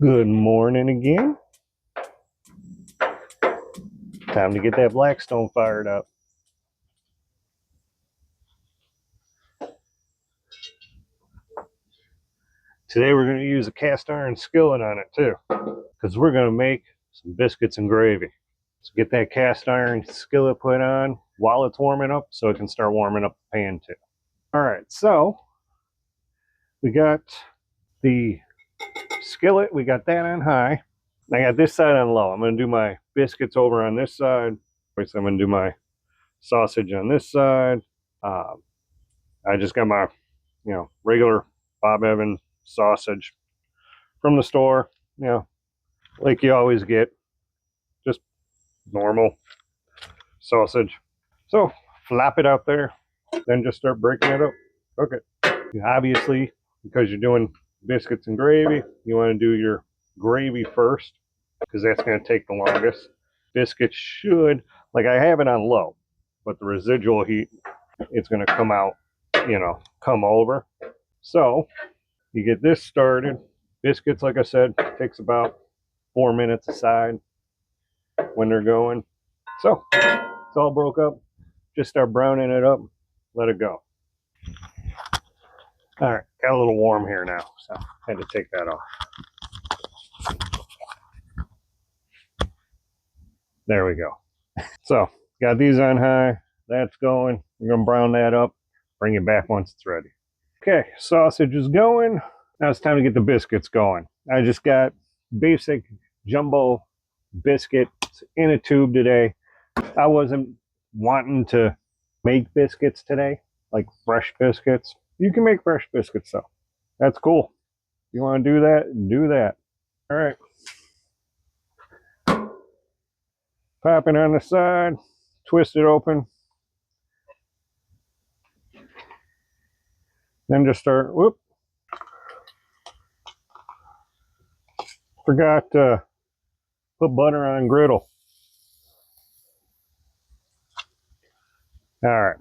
Good morning again. Time to get that Blackstone fired up. Today we're going to use a cast iron skillet on it too, because we're going to make some biscuits and gravy. So get that cast iron skillet put on while it's warming up so it can start warming up the pan too. All right, so we got the skillet, we got that on high. I got this side on low. I'm going to do my biscuits over on this side. So I'm going to do my sausage on this side. I just got my, regular Bob Evans sausage from the store, like you always get, just normal sausage. So flap it out there, then just start breaking it up. Cook it. Obviously, because you're doing biscuits and gravy, you want to do your gravy first because that's going to take the longest. Biscuits should, like I have it on low, but the residual heat, it's going to come out, come over. So you get this started. Biscuits, like I said, takes about 4 minutes aside when they're going. So it's all broke up. Just start browning it up. Let it go. All right, got a little warm here now, so I had to take that off. There we go. So got these on high. That's going. We're going to brown that up. Bring it back once it's ready. Okay, sausage is going. Now it's time to get the biscuits going. I just got basic jumbo biscuits in a tube today. I wasn't wanting to make biscuits today, like fresh biscuits. You can make fresh biscuits though. That's cool. If you want to do that, do that. All right. Pop it on the side, twist it open. Then just start, forgot to put butter on griddle. All right.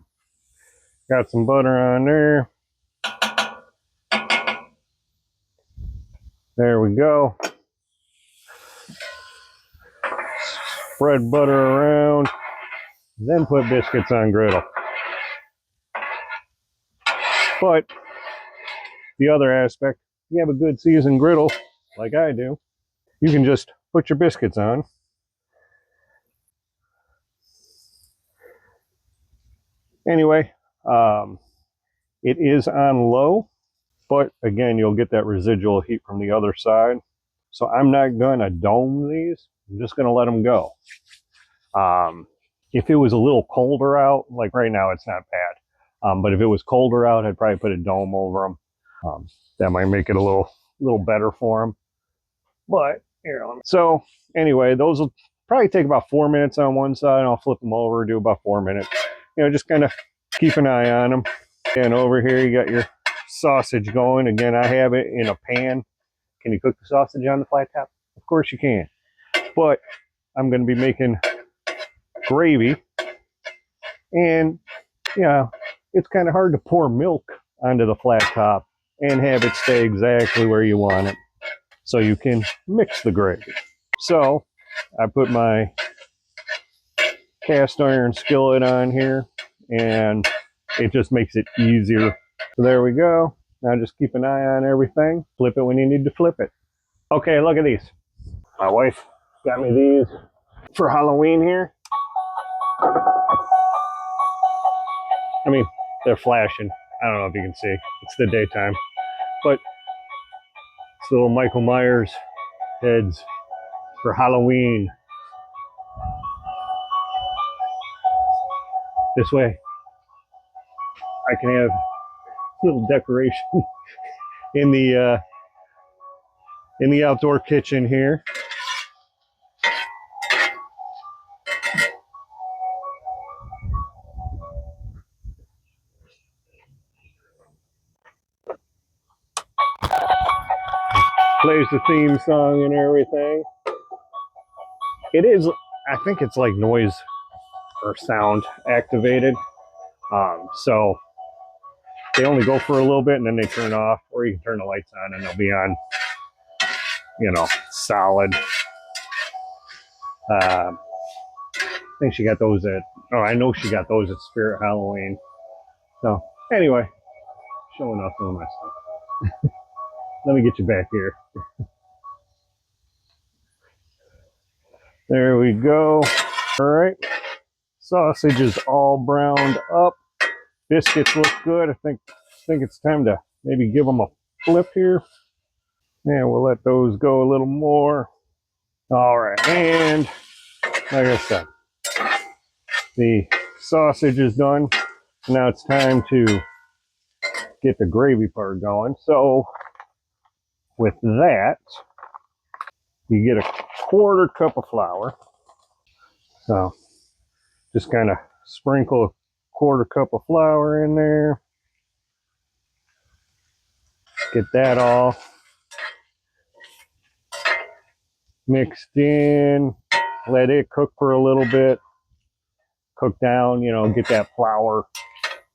Got some butter on there. There we go. Spread butter around, then put biscuits on griddle. But the other aspect, you have a good seasoned griddle, like I do, you can just put your biscuits on. Anyway, it is on low, but again, you'll get that residual heat from the other side. So I'm not going to dome these. I'm just going to let them go. If it was a little colder out, like right now, it's not bad. But if it was colder out, I'd probably put a dome over them. That might make it a little better for them. But here, so anyway, those will probably take about 4 minutes on one side. I'll flip them over, do about 4 minutes. Just kind of keep an eye on them. And over here, you got your sausage going. Again, I have it in a pan. Can you cook the sausage on the flat top? Of course you can. But I'm going to be making gravy. And, it's kind of hard to pour milk onto the flat top and have it stay exactly where you want it so you can mix the gravy. So I put my cast iron skillet on here and it just makes it easier. So there we go. Now just keep an eye on everything. Flip it when you need to flip it. Okay, look at these. My wife got me these for Halloween here. I mean, they're flashing. I don't know if you can see. It's the daytime. But it's little Michael Myers heads for Halloween. This way, I can have a little decoration in the outdoor kitchen here. Plays the theme song and everything. It is, I think it's like noise or sound activated. So they only go for a little bit and then they turn off, or you can turn the lights on and they'll be on you know, solid. I think she got those at, oh, I know she got those at Spirit Halloween. So, anyway, showing off some of my stuff. Let me get you back here. There we go. All right. Sausage is all browned up. Biscuits look good. I think it's time to maybe give them a flip here. Yeah, we'll let those go a little more. All right, and like I said, the sausage is done. Now it's time to get the gravy part going. So with that, you get a quarter cup of flour. So just kind of sprinkle a quarter cup of flour in there. Get that all mixed in. Let it cook for a little bit. Cook down, you know, get that flour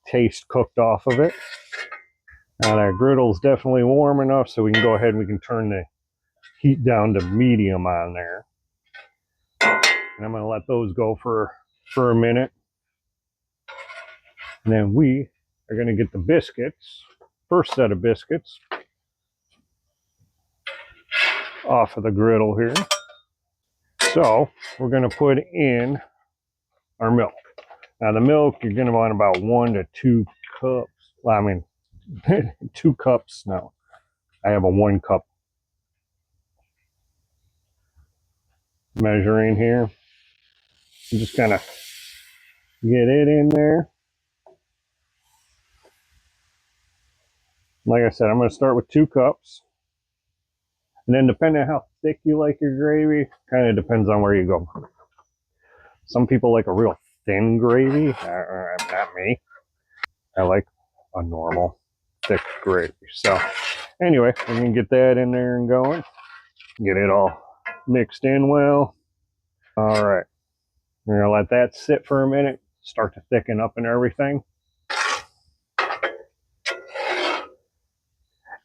taste cooked off of it. Now that griddle's definitely warm enough so we can go ahead and we can turn the heat down to medium on there. And I'm going to let those go for a minute. And then we are going to get the biscuits, first set of biscuits, off of the griddle here. So we're going to put in our milk. Now the milk, you're going to want about 1 to 2 cups. Well, I mean, 2 cups now. I have a 1 cup measuring here. You just kind of get it in there. Like I said, I'm going to start with 2 cups. And then depending on how thick you like your gravy, kind of depends on where you go. Some people like a real thin gravy. Not me. I like a normal thick gravy. So anyway, we can get that in there and going. Get it all mixed in well. All right. We're going to let that sit for a minute, start to thicken up and everything.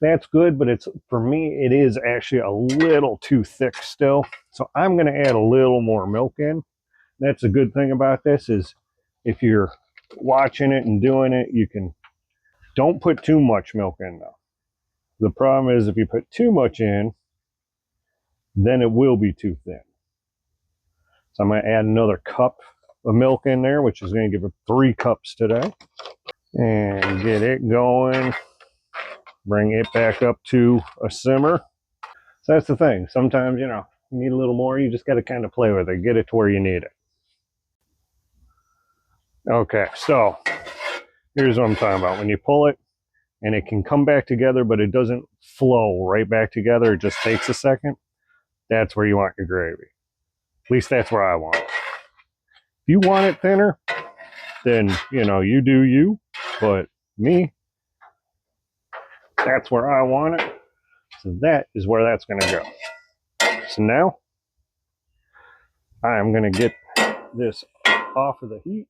That's good, but for me, it is actually a little too thick still. So I'm going to add a little more milk in. That's a good thing about this is if you're watching it and doing it, don't put too much milk in though. The problem is if you put too much in, then it will be too thin. So I'm going to add another cup of milk in there, which is going to give it 3 cups today. And get it going. Bring it back up to a simmer. So that's the thing. Sometimes, you need a little more. You just got to kind of play with it. Get it to where you need it. Okay, so here's what I'm talking about. When you pull it, and it can come back together, but it doesn't flow right back together. It just takes a second. That's where you want your gravy. At least that's where I want it. If you want it thinner, then, you do you. But me, that's where I want it. So that is where that's going to go. So now, I'm going to get this off of the heat.